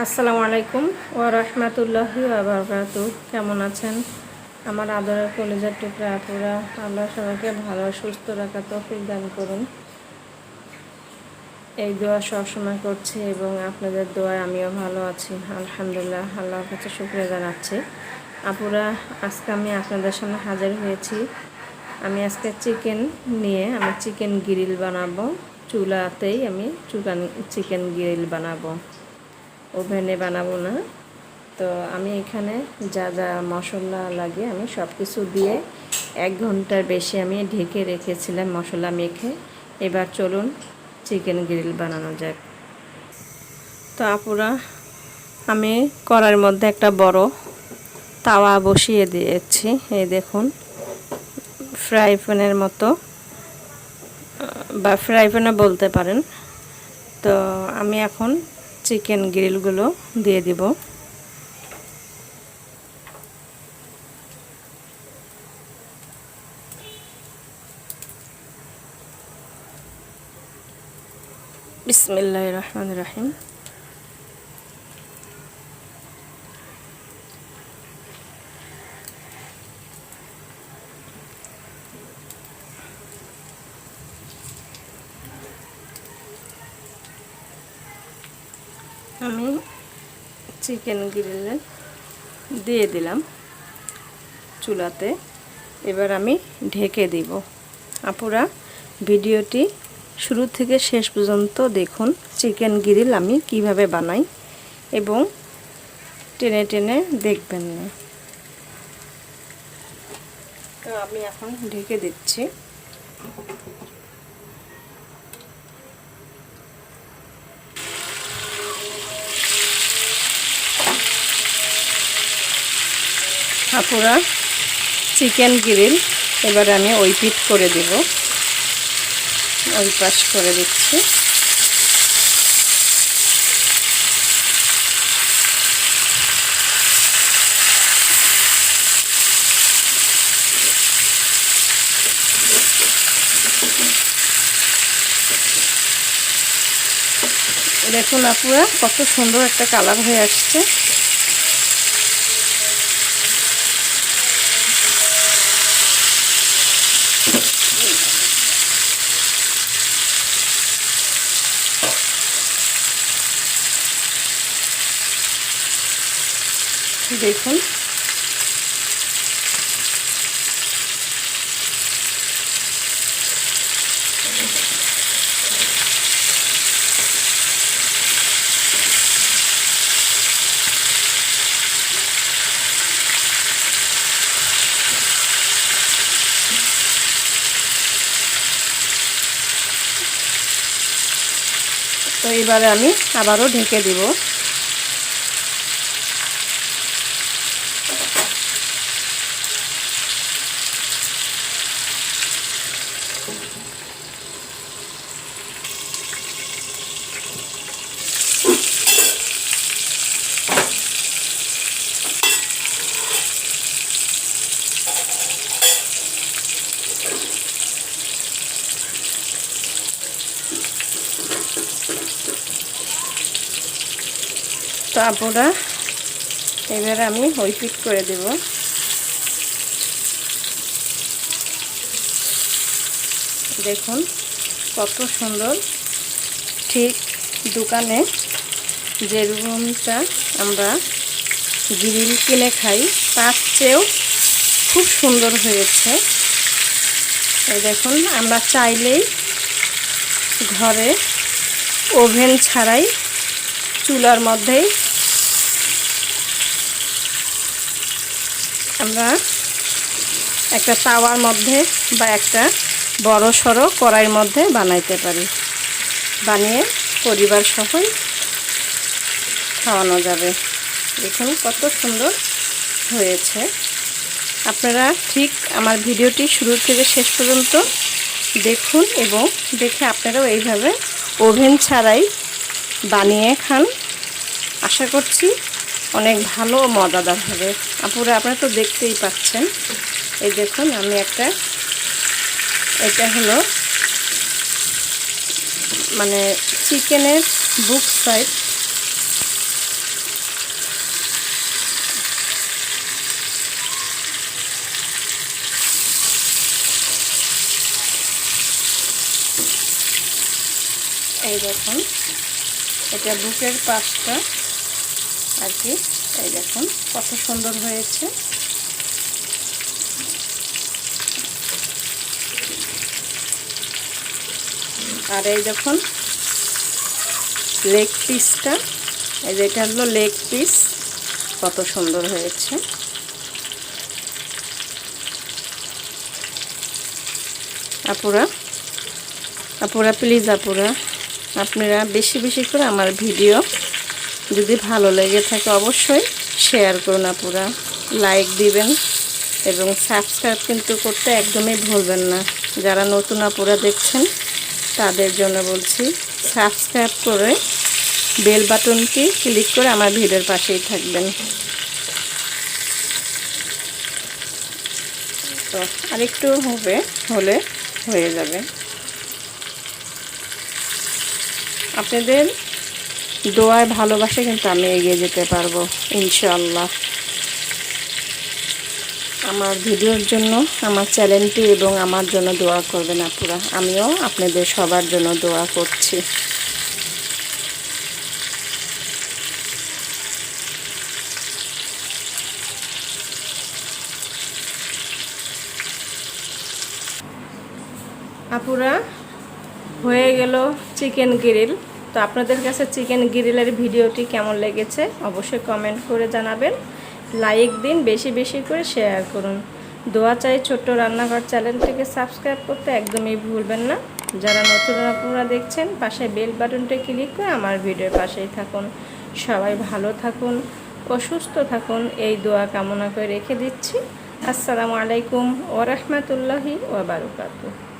আসসালামু আলাইকুম ওয়া রাহমাতুল্লাহি ওয়া বারাকাতুহু। কেমন আছেন আমার আদরের কলিজার টুকরা আপুরা? আল্লাহ সবাইকে ভালো সুস্থ রাখার তৌফিক দান করুন, এই দোয়া সবসময় করছি এবং আপনাদের দোয়ায় আমিও ভালো আছি আলহামদুলিল্লাহ। আল্লাহর কাছে শুকরিয়া জানাচ্ছি। আপুরা, আজকে আমি আপনাদের সামনে হাজির হয়েছি। আমি আজকে চিকেন নিয়ে চিকেন গ্রিল বানাবো। চুলাতেই আমি চিকেন গ্রিল বানাবো, ওভেনে বানাবো না। তো আমি এখানে যা যা মশলা লাগে আমি সব কিছু দিয়ে 1 ঘন্টার বেশি আমি ঢেকে রেখেছিলাম মশলা মেখে। এবার চলুন চিকেন গ্রিল বানানো যাক। তো আপুরা, আমি কড়াইয়ের মধ্যে একটা বড় তাওয়া বসিয়ে দিয়েছি। এই দেখুন, ফ্রাই প্যানের মতো বা ফ্রাই প্যানও বলতে পারেন। তো আমি এখন চিকেন গ্রিলগুলো দিয়ে দিব। বিসমিল্লাহির রহমানির রহিম। আমি চিকেন গ্রিলে দিয়ে দিলাম চুলাতে। এবার আমি ঢেকে দিব। আপুরা, ভিডিওটি শুরু থেকে শেষ পর্যন্ত দেখুন চিকেন গ্রিল আমি কিভাবে বানাই এবং টেনে টেনে দেখবেন না। তো আমি এখন ঢেকে দিচ্ছি। আপুরা, চিকেন গ্রিল এবার আমি ওই পিঠ করে দেব, ওই পাশ করে দিচ্ছি। দেখুন আপুরা, কত সুন্দর একটা কালার হয়ে আসছে। দেখুন, তো এবারে আমি আবারও ঢেকে দিব। তো আপুরা, এবারে আমি ওই পিঠ করে দেব। দেখুন কত সুন্দর, ঠিক দোকানে যেরকমটা আমরা গ্রিল কিনে খাই তার চেয়েও খুব সুন্দর হয়েছে। এই দেখুন, আমরা চাইলেই ঘরে ওভেন ছাড়াই চুলার মধ্যেই আমরা একটা তাওয়ার মধ্যে বা একটা বড় সড়ো কড়াইয়ের মধ্যে বানাইতে পারি। বানিয়ে পরিবার সহই খাওয়ানো যাবে। দেখুন কত সুন্দর হয়েছে। আপনারা ঠিক আমার ভিডিওটি শুরু থেকে শেষ পর্যন্ত দেখুন এবং দেখে আপনারাও এইভাবে ওভেন ছাড়াই বানিয়ে খান। আশা করছি অনেক ভালো ও মজাদার হবে। আপুরা, আপনারা তো দেখতেই পাচ্ছেন। এই দেখুন, আমি এটা হলো চিকেনের বুক সাইড এই দেখুন, এটা বুকের পাশটা আর কি। এই দেখুন কত সুন্দর হয়েছে। আর এই দেখুন লেগ পিসটা, এই যে এটা হলো লেগ পিস, কত সুন্দর হয়েছে। আপুরা প্লিজ আপনারা বেশি বেশি করে আমার ভিডিও যদি ভালো লেগে থাকে অবশ্যই শেয়ার করুন, আপুরা লাইক দিবেন এবং সাবস্ক্রাইব কিন্তু করতে একদমই ভুলবেন না। যারা নতুন আপুরা দেখছেন তাদের জন্য বলছি, সাবস্ক্রাইব করে বেল বাটনটি ক্লিক করে আমার ভিডিওর পাশেই থাকবেন। তো আরেকটু হলে হয়ে যাবে। আপনাদের দোয়ায় ভালোবাসে কিন্তু আমি এগিয়ে যেতে পারবো ইনশাআল্লাহ। আমার ভিডিওর জন্য, আমার চ্যানেলটি এবং আমার জন্য দোয়া করবেন আপুরা। আমিও আপনাদের সবার জন্য দোয়া করছি। আপুরা হয়ে গেল চিকেন গ্রিল। তো আপনাদের কাছে চিকেন গ্রিলের ভিডিওটি কেমন লেগেছে অবশ্যই কমেন্ট করে জানাবেন। লাইক দিন, বেশি বেশি করে শেয়ার করুন। দোয়া চাই ছোট্ট রান্নাঘর চ্যানেলটিকে সাবস্ক্রাইব করতে একদমই ভুলবেন না। যারা নতুন আপুরা দেখছেন পাশে বেল বাটনটি ক্লিক করে আমার ভিডিওর পাশেই থাকুন। সবাই ভালো থাকুন ও সুস্থ থাকুন, এই দোয়া কামনা করে রেখে দিচ্ছি। আসসালামু আলাইকুম ওয়া রাহমাতুল্লাহি ওয়া বারাকাতুহু।